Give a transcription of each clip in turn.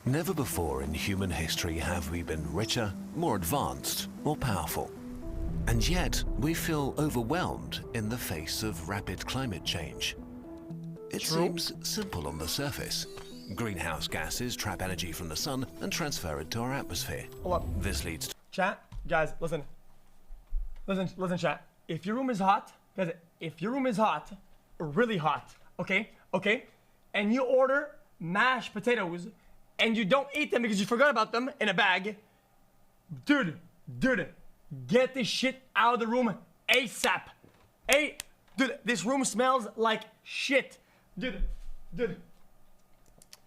Never before in human history have we been richer, more advanced, or powerful. And yet, we feel overwhelmed in the face of rapid climate change. It seems simple on the surface. Greenhouse gases trap energy from the sun and transfer it to our atmosphere. Hold up. This leads to... Chat, guys, listen. Listen, chat. If your room is hot, guys, if your room is hot, really hot, okay, and you order mashed potatoes and you don't eat them because you forgot about them in a bag, dude, get this shit out of the room ASAP. Hey, dude, this room smells like shit. Dude,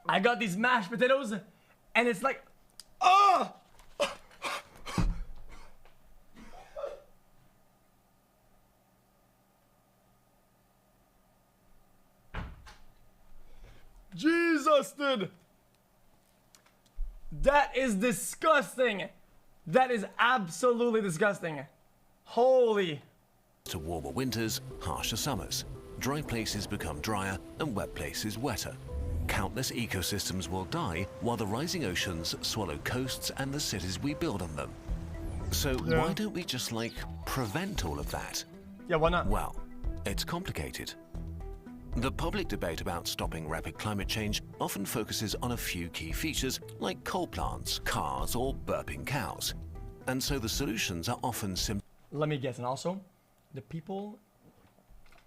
I got these mashed potatoes and it's like, oh! Jesus, dude. That is disgusting. That is absolutely disgusting. Holy. To warmer winters, harsher summers. Dry places become drier and wet places wetter. Countless ecosystems will die while the rising oceans swallow coasts and the cities we build on them. So why don't we just, prevent all of that? Yeah, why not? Well, it's complicated. The public debate about stopping rapid climate change often focuses on a few key features like coal plants, cars, or burping cows. And so the solutions are often simple. Let me guess, and also, the people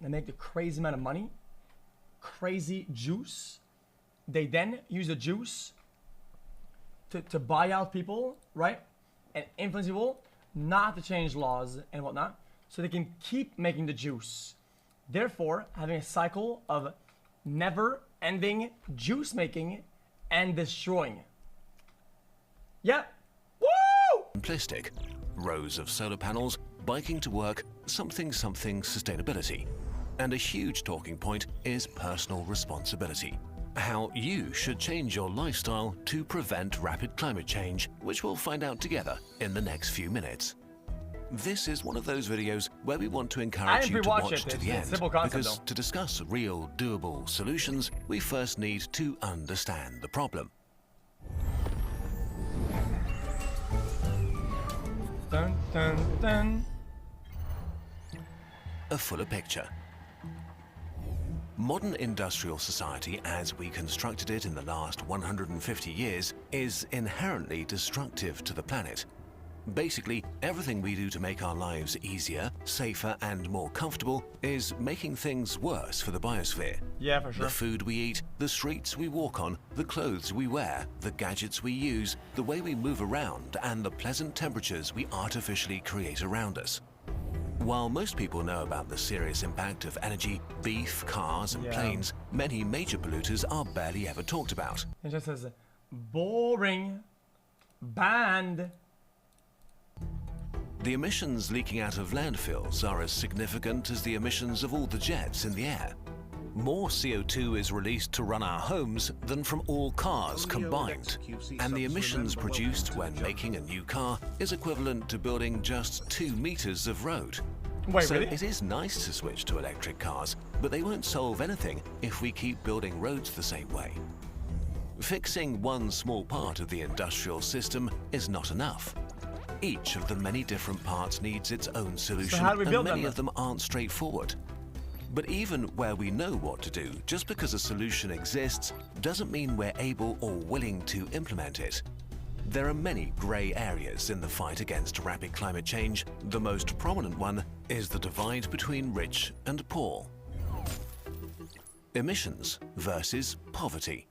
that make the crazy amount of money, crazy juice, they then use the juice to buy out people, right? And influence people not to change laws and whatnot, so they can keep making the juice. Therefore, having a cycle of never-ending juice making and destroying. Yeah. Woo! Simplistic. Rows of solar panels, biking to work, something sustainability. And a huge talking point is personal responsibility. How you should change your lifestyle to prevent rapid climate change, which we'll find out together in the next few minutes. This is one of those videos where we want to encourage you to watch to the end, because to discuss real, doable solutions, we first need to understand the problem. Dun, dun, dun. A fuller picture. Modern industrial society, as we constructed it in the last 150 years, is inherently destructive to the planet. Basically, everything we do to make our lives easier, safer, and more comfortable is making things worse for the biosphere. Yeah, for sure. The food we eat, the streets we walk on, the clothes we wear, the gadgets we use, the way we move around, and the pleasant temperatures we artificially create around us. While most people know about the serious impact of energy, beef, cars, and planes, many major polluters are barely ever talked about. It just says, boring, banned. The emissions leaking out of landfills are as significant as the emissions of all the jets in the air. More CO2 is released to run our homes than from all cars combined. And the emissions produced when making a new car is equivalent to building just 2 meters of road. Wait, so really? it is nice to switch to electric cars, but they won't solve anything if we keep building roads the same way. Fixing one small part of the industrial system is not enough. Each of the many different parts needs its own solution, and many of them aren't straightforward. But even where we know what to do, just because a solution exists doesn't mean we're able or willing to implement it. There are many grey areas in the fight against rapid climate change. The most prominent one is the divide between rich and poor. Emissions versus poverty.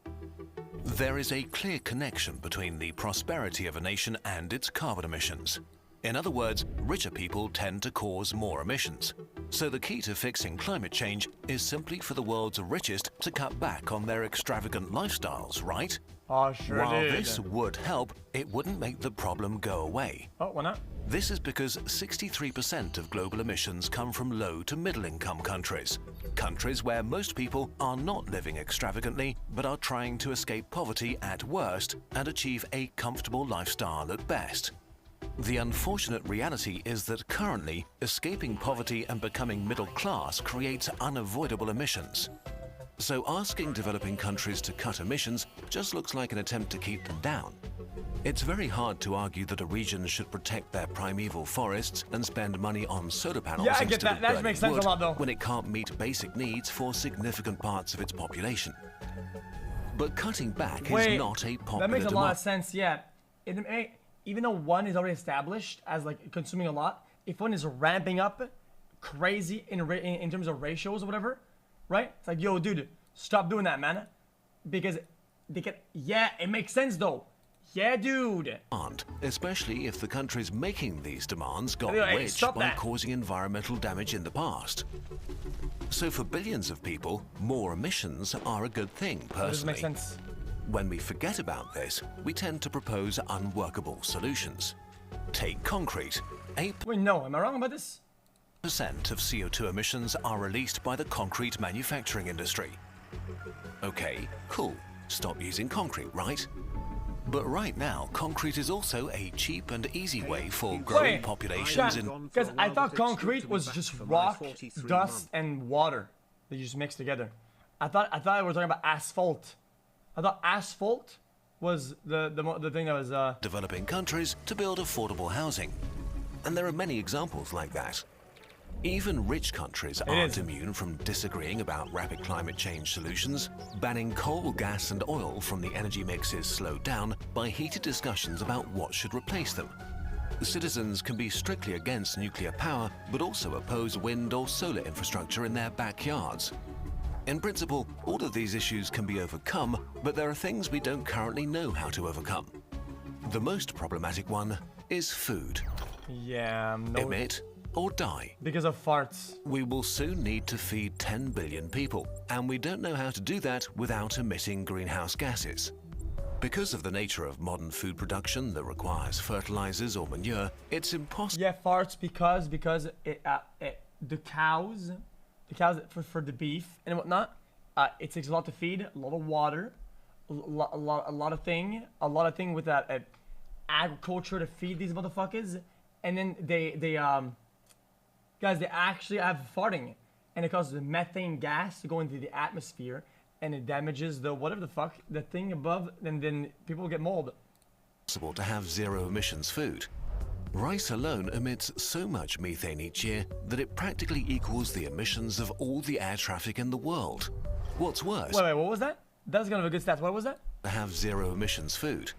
There is a clear connection between the prosperity of a nation and its carbon emissions. In other words, richer people tend to cause more emissions. So the key to fixing climate change is simply for the world's richest to cut back on their extravagant lifestyles, right? Oh, sure. While this would help, it wouldn't make the problem go away. Oh, why not? This is because 63% of global emissions come from low to middle income countries. Countries where most people are not living extravagantly, but are trying to escape poverty at worst and achieve a comfortable lifestyle at best. The unfortunate reality is that currently, escaping poverty and becoming middle class creates unavoidable emissions. So asking developing countries to cut emissions just looks like an attempt to keep them down. It's very hard to argue that a region should protect their primeval forests and spend money on solar panels Yeah, I get instead that. of That burning makes sense a wood lot, though. when it can't meet basic needs for significant parts of its population. But cutting back is not a popular That makes a lot of demand. sense, yeah. Even though one is already established as like consuming a lot, if one is ramping up crazy in terms of ratios or whatever, right? It's like, yo, dude, stop doing that, man. Because they can, yeah, it makes sense though. Yeah, dude. Especially if the countries making these demands got Hey, rich stop by that. causing environmental damage in the past. So for billions of people, more emissions are a good thing, That doesn't make personally. sense. When we forget about this, we tend to propose unworkable solutions. Take concrete. 8% Wait, no, am I wrong about this? of CO2 emissions are released by the concrete manufacturing industry. Okay, cool. Stop using concrete, right? But right now, concrete is also a cheap and easy way for growing Wait, populations in... Because I thought concrete was just rock, dust, and water that you just mix together. I thought we were talking about asphalt. I thought asphalt was the thing that was developing countries to build affordable housing. And there are many examples like that. Even rich countries aren't immune from disagreeing about rapid climate change solutions. Banning coal, gas and oil from the energy mix is slowed down by heated discussions about what should replace them. Citizens can be strictly against nuclear power, but also oppose wind or solar infrastructure in their backyards. In principle, all of these issues can be overcome, but there are things we don't currently know how to overcome. The most problematic one is food. yeah, no, Emit or die. because of farts. We will soon need to feed 10 billion people, and we don't know how to do that without emitting greenhouse gases. Because of the nature of modern food production that requires fertilizers or manure, it's impossible Yeah, farts because the cows for the beef and whatnot, it takes a lot to feed, a lot of water, a lot of thing with that agriculture to feed these motherfuckers, and then they actually have farting, and it causes methane gas to go into the atmosphere, and it damages the whatever the fuck the thing above, and then people get mold. to have zero emissions food. Rice alone emits so much methane each year that it practically equals the emissions of all the air traffic in the world. What's worse, Wait, what was that? That's gonna be a good stats. What was that? to have zero emissions food.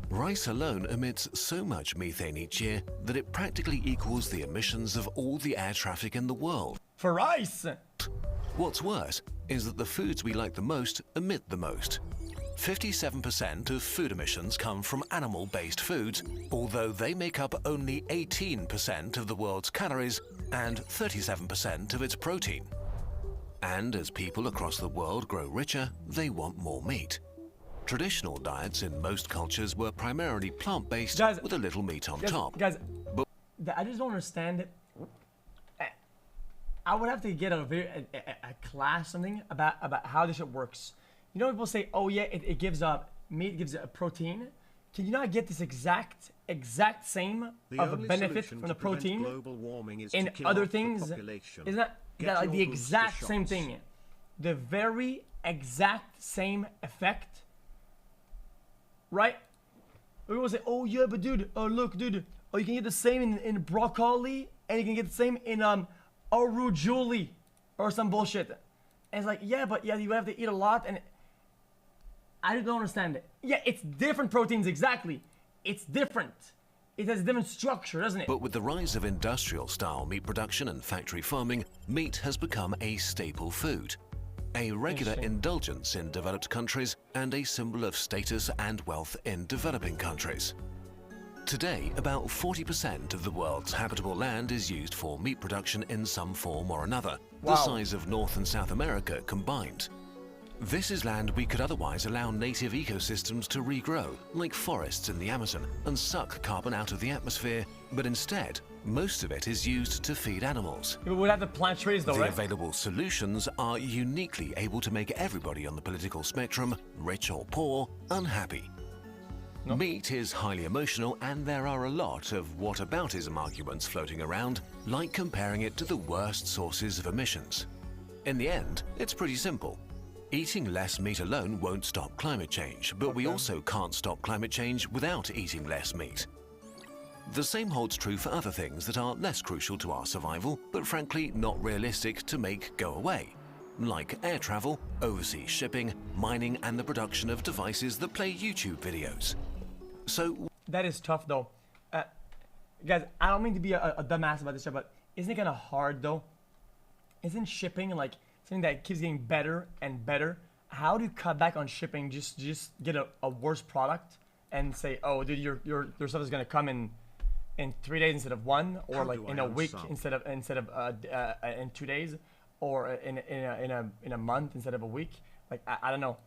Rice alone emits so much methane each year that it practically equals the emissions of all the air traffic in the world. For rice. What's worse is that the foods we like the most emit the most. 57% of food emissions come from animal-based foods, although they make up only 18% of the world's calories and 37% of its protein. And as people across the world grow richer, they want more meat. Traditional diets in most cultures were primarily plant-based Guys- with a little meat on top. Guys, But- I just don't understand it. I would have to get a class, something about how this shit works. You know, people say, oh yeah, it gives meat gives a protein. Can you not get this exact same of a benefit from the protein in other things? Isn't that like the exact same thing? The very exact same effect, right? We will say, oh yeah, but dude, oh look, dude, oh you can get the same in broccoli, and you can get the same in arugula or some bullshit. And it's like, yeah, but yeah, you have to eat a lot, and I don't understand it. Yeah, it's different proteins, exactly. It's different. It has a different structure, doesn't it? But with the rise of industrial-style meat production and factory farming, meat has become a staple food. A regular indulgence in developed countries and a symbol of status and wealth in developing countries. Today, about 40% of the world's habitable land is used for meat production in some form or another, the Wow. size of North and South America combined. This is land we could otherwise allow native ecosystems to regrow, like forests in the Amazon, and suck carbon out of the atmosphere, but instead, most of it is used to feed animals. We would have to plant trees though, The right? available solutions are uniquely able to make everybody on the political spectrum, rich or poor, unhappy. Meat is highly emotional, and there are a lot of whataboutism arguments floating around, like comparing it to the worst sources of emissions. In the end, it's pretty simple. Eating less meat alone won't stop climate change, but we also can't stop climate change without eating less meat. The same holds true for other things that are less crucial to our survival, but frankly not realistic to make go away, like air travel, overseas shipping, mining, and the production of devices that play YouTube videos. So that is tough though. Guys, I don't mean to be a dumbass about this shit, but isn't it kind of hard though? Isn't shipping like something that keeps getting better and better? How do you cut back on shipping? Just get a worse product and say, oh, dude, your stuff is gonna come in 3 days instead of 1, or like in a week instead of in 2 days, or in a month instead of a week. Like I don't know.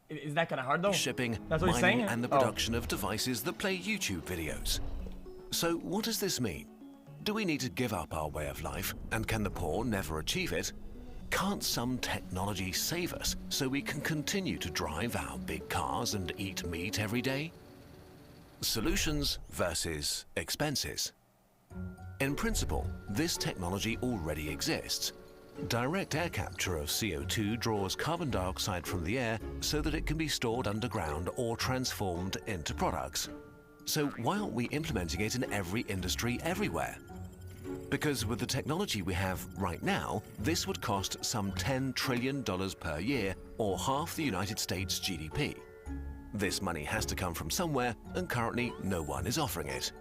Is that kind of hard though? Shipping, that's what mining, and the production of devices that play YouTube videos. So what does this mean? Do we need to give up our way of life, and can the poor never achieve it? Can't some technology save us so we can continue to drive our big cars and eat meat every day? Solutions versus expenses. In principle, this technology already exists. Direct air capture of CO2 draws carbon dioxide from the air so that it can be stored underground or transformed into products. So why aren't we implementing it in every industry everywhere? Because with the technology we have right now, this would cost some $10 trillion per year, or half the United States GDP. This money has to come from somewhere, and currently no one is offering it.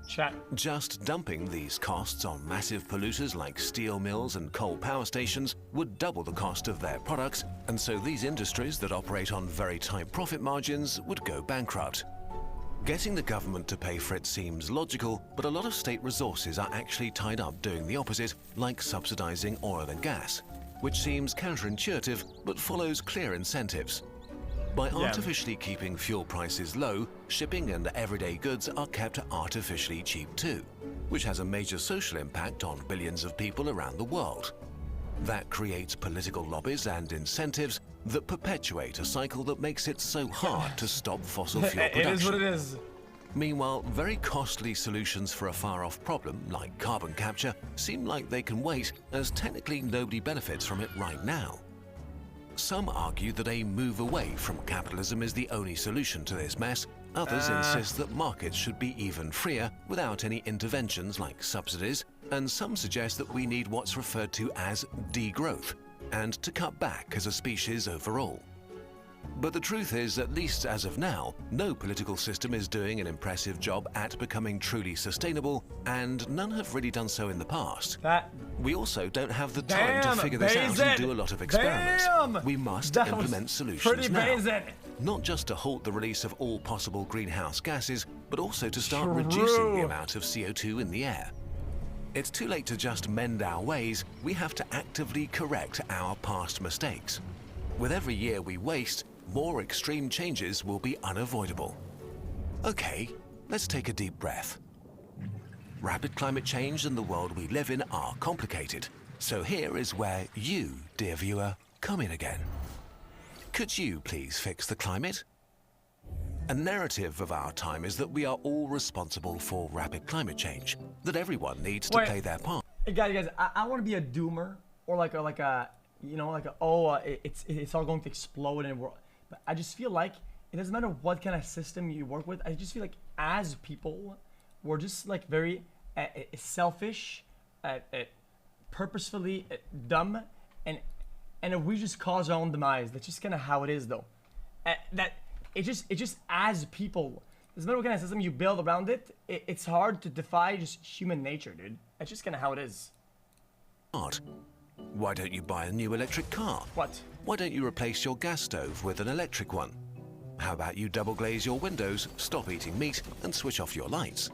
Chat. Just dumping these costs on massive polluters like steel mills and coal power stations would double the cost of their products, and so these industries that operate on very tight profit margins would go bankrupt. Getting the government to pay for it seems logical, but a lot of state resources are actually tied up doing the opposite, like subsidizing oil and gas, which seems counterintuitive but follows clear incentives. By artificially keeping fuel prices low, shipping and everyday goods are kept artificially cheap too, which has a major social impact on billions of people around the world. That creates political lobbies and incentives that perpetuate a cycle that makes it so hard to stop fossil fuel production. It is what it is. Meanwhile, very costly solutions for a far-off problem, like carbon capture, seem like they can wait, as technically nobody benefits from it right now. Some argue that a move away from capitalism is the only solution to this mess. Others insist that markets should be even freer without any interventions like subsidies, and some suggest that we need what's referred to as degrowth, and to cut back as a species overall. But the truth is, at least as of now, no political system is doing an impressive job at becoming truly sustainable, and none have really done so in the past. We also don't have the time to figure this out and do a lot of experiments. We must implement solutions now. Not just to halt the release of all possible greenhouse gases, but also to start reducing the amount of CO2 in the air. It's too late to just mend our ways. We have to actively correct our past mistakes. With every year we waste, more extreme changes will be unavoidable. Okay, let's take a deep breath. Rapid climate change and the world we live in are complicated. So here is where you, dear viewer, come in again. Could you please fix the climate? A narrative of our time is that we are all responsible for rapid climate change, that everyone needs to play their part. Hey guys, I want to be a doomer, or like a it's all going to explode and but I just feel like it doesn't matter what kind of system you work with. I just feel like as people, we're just like very selfish, purposefully dumb, and we just cause our own demise. That's just kind of how it is, though. It just as people, doesn't matter what kind of system you build around it, it's hard to defy just human nature, dude. That's just kind of how it is. Why don't you buy a new electric car? What? Why don't you replace your gas stove with an electric one? How about you double glaze your windows, stop eating meat, and switch off your lights?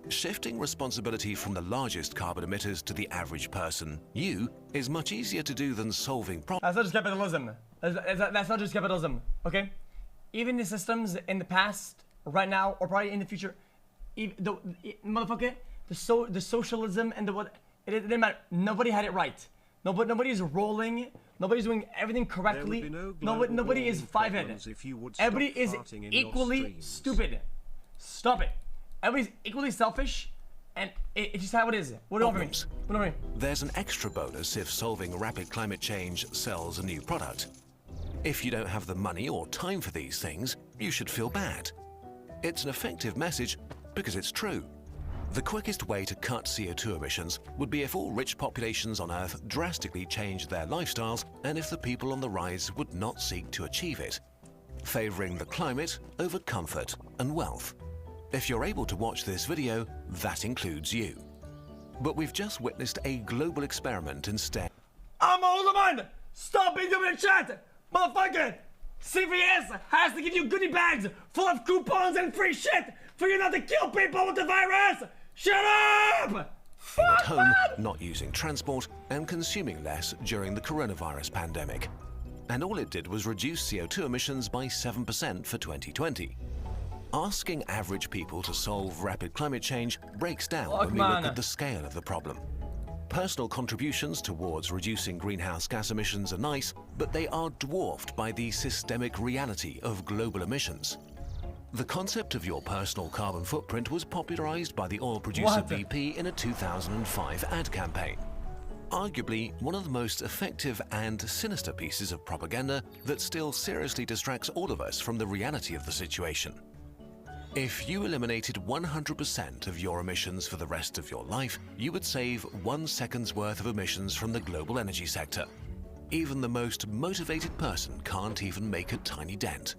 Shifting responsibility from the largest carbon emitters to the average person, you, is much easier to do than solving problems. That's not just capitalism. That's not just capitalism, okay? Even the systems in the past, right now, or probably in the future, motherfucker, the socialism and the what, it didn't matter. Nobody had it right. Nobody is rolling. Nobody's doing everything correctly. Nobody is five-headed. Everybody is equally stupid. Stop it. Everybody's equally selfish, And it's just how it is. What over me? What over me? There's an extra bonus if solving rapid climate change sells a new product. If you don't have the money or time for these things, you should feel bad. It's an effective message because it's true. The quickest way to cut CO2 emissions would be if all rich populations on Earth drastically changed their lifestyles and if the people on the rise would not seek to achieve it, favoring the climate over comfort and wealth. If you're able to watch this video, that includes you. But we've just witnessed a global experiment instead. I'm older man! Stop being in the chat! Motherfucker! CVS has to give you goodie bags full of coupons and free shit for you not to kill people with the virus! Shut up! At home, not using transport, and consuming less during the coronavirus pandemic. And all it did was reduce CO2 emissions by 7% for 2020. Asking average people to solve rapid climate change breaks down when we look at the scale of the problem. Personal contributions towards reducing greenhouse gas emissions are nice, but they are dwarfed by the systemic reality of global emissions. The concept of your personal carbon footprint was popularized by the oil producer BP in a 2005 ad campaign. Arguably one of the most effective and sinister pieces of propaganda that still seriously distracts all of us from the reality of the situation. If you eliminated 100% of your emissions for the rest of your life, you would save 1 second's worth of emissions from the global energy sector. Even the most motivated person can't even make a tiny dent.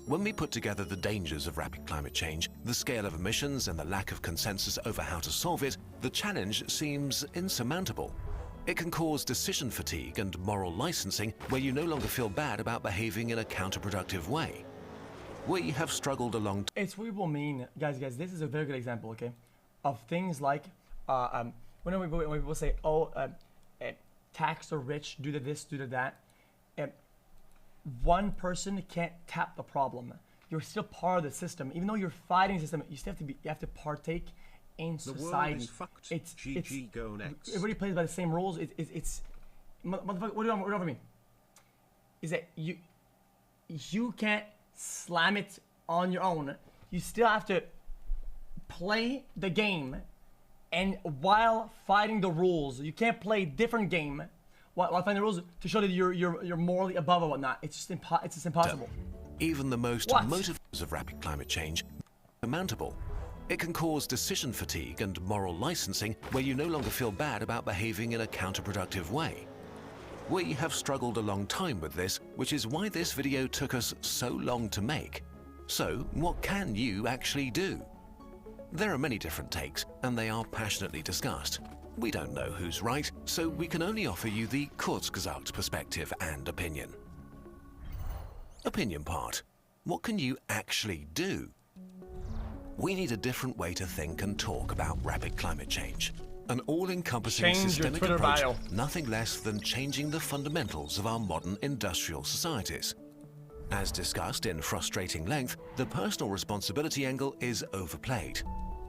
When we put together the dangers of rapid climate change, the scale of emissions and the lack of consensus over how to solve it, the challenge seems insurmountable. It can cause decision fatigue and moral licensing where you no longer feel bad about behaving in a counterproductive way. We have struggled along. It's what people mean, guys. This is a very good example, okay, of things like when people say, "Oh, tax the rich, do the this, do the that." One person can't tap the problem. You're still part of the system, even though you're fighting the system. You still have to partake in society. The world is fucked. GG, go next. Everybody plays by the same rules. It's motherfucker. What do you want me? Is that you can't slam it on your own. You still have to play the game, and while fighting the rules, you can't play a different game while fighting the rules to show that you're morally above or whatnot. It's just impossible. Even the most motivators of rapid climate change are mountable. It can cause decision fatigue and moral licensing where you no longer feel bad about behaving in a counterproductive way. We have struggled a long time with this, which is why this video took us so long to make. So, what can you actually do? There are many different takes, and they are passionately discussed. We don't know who's right, so we can only offer you the Kurzgesagt perspective and opinion. Opinion part. What can you actually do? We need a different way to think and talk about rapid climate change. An all-encompassing systemic approach, nothing less than changing the fundamentals of our modern industrial societies. As discussed in frustrating length, the personal responsibility angle is overplayed.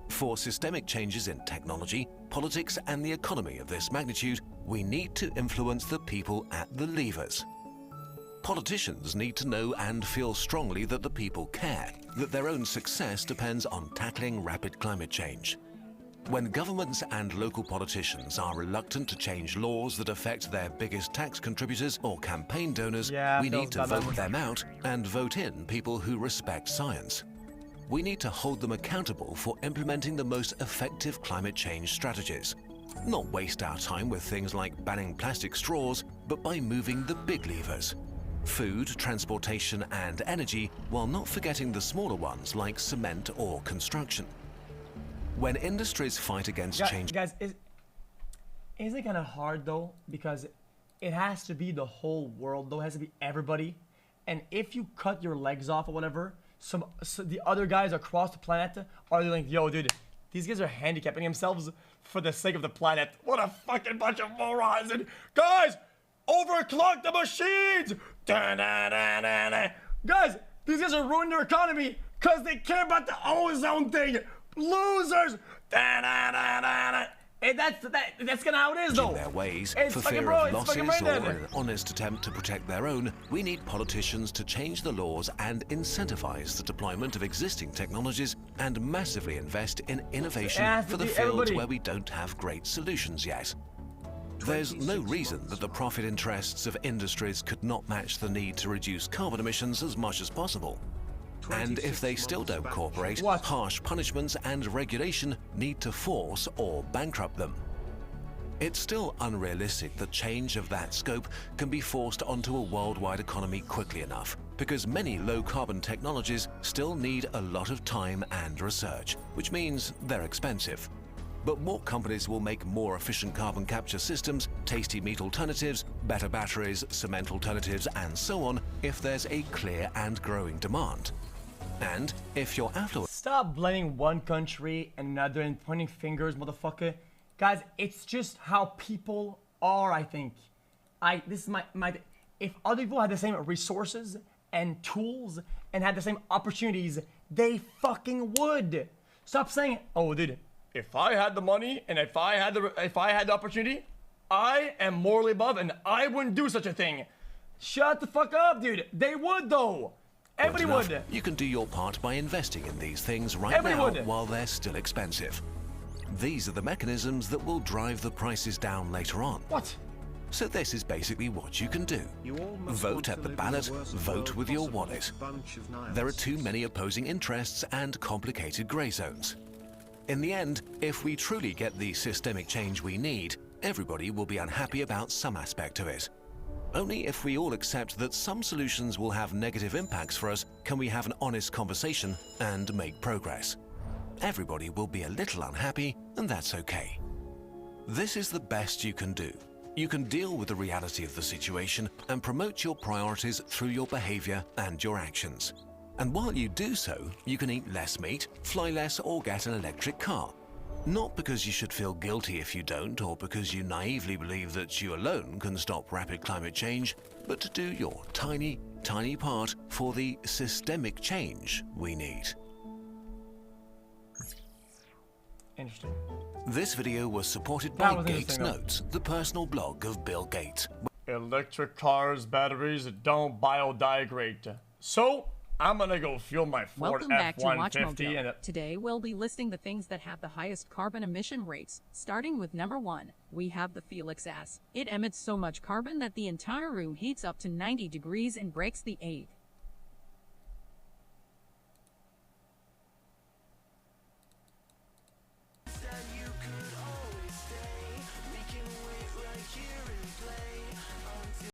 For systemic changes in technology, politics, and the economy of this magnitude, we need to influence the people at the levers. Politicians need to know and feel strongly that the people care, that their own success depends on tackling rapid climate change. When governments and local politicians are reluctant to change laws that affect their biggest tax contributors or campaign donors, we need to vote them out and vote in people who respect science. We need to hold them accountable for implementing the most effective climate change strategies. Not waste our time with things like banning plastic straws, but by moving the big levers. Food, transportation, and energy, while not forgetting the smaller ones like cement or construction. When industries fight against change... Guys, isn't it kind of hard though? Because it has to be the whole world though, it has to be everybody. And if you cut your legs off or whatever, so the other guys across the planet are like, yo dude, these guys are handicapping themselves for the sake of the planet. What a fucking bunch of morons. And guys, overclock the machines! Guys, these guys are ruining their economy because they care about the ozone thing. Losers! And That's kind of how it is, though. In their ways, It's for fucking fear bro, of it's fucking losses or brain dead. an honest attempt to protect their own, we need politicians to change the laws and incentivize the deployment of existing technologies and massively invest in innovation has to for the be fields everybody. where we don't have great solutions yet. There's no reason that the profit interests of industries could not match the need to reduce carbon emissions as much as possible. And if they still don't cooperate, What? harsh punishments and regulation need to force or bankrupt them. It's still unrealistic that change of that scope can be forced onto a worldwide economy quickly enough, because many low-carbon technologies still need a lot of time and research, which means they're expensive. But more companies will make more efficient carbon capture systems, tasty meat alternatives, better batteries, cement alternatives, and so on if there's a clear and growing demand. And if you're affluent... Stop blaming one country and another and pointing fingers, motherfucker. Guys, it's just how people are, I think. This is my if other people had the same resources and tools and had the same opportunities, they fucking would. Stop saying, oh, dude, if I had the money and if I had the opportunity, I am morally above and I wouldn't do such a thing. Shut the fuck up, dude. They would, though. Everybody enough, would. you can do your part by investing in these things right Everybody now would. while they're still expensive. These are the mechanisms that will drive the prices down later on. What? So this is basically what you can do. You all must Vote want at to the live in ballot, worst vote world with your possible, wallet. this bunch of nihilists. There are too many opposing interests and complicated grey zones. In the end, if we truly get the systemic change we need, everybody will be unhappy about some aspect of it. Only if we all accept that some solutions will have negative impacts for us can we have an honest conversation and make progress. Everybody will be a little unhappy, and that's okay. This is the best you can do. You can deal with the reality of the situation and promote your priorities through your behavior and your actions. And while you do so, you can eat less meat, fly less, or get an electric car. Not because you should feel guilty if you don't, or because you naively believe that you alone can stop rapid climate change, but to do your tiny, tiny part for the systemic change we need. Interesting. This video was supported That by was Gates interesting, though. Notes, the personal blog of Bill Gates. Electric cars, batteries don't biodegrade. So, I'm gonna go fuel my Ford Welcome back to Watch F-150 and Mojo. Today we'll be listing the things that have the highest carbon emission rates. Starting with number 1, we have the Felix S. It emits so much carbon that the entire room heats up to 90 degrees and breaks the 8th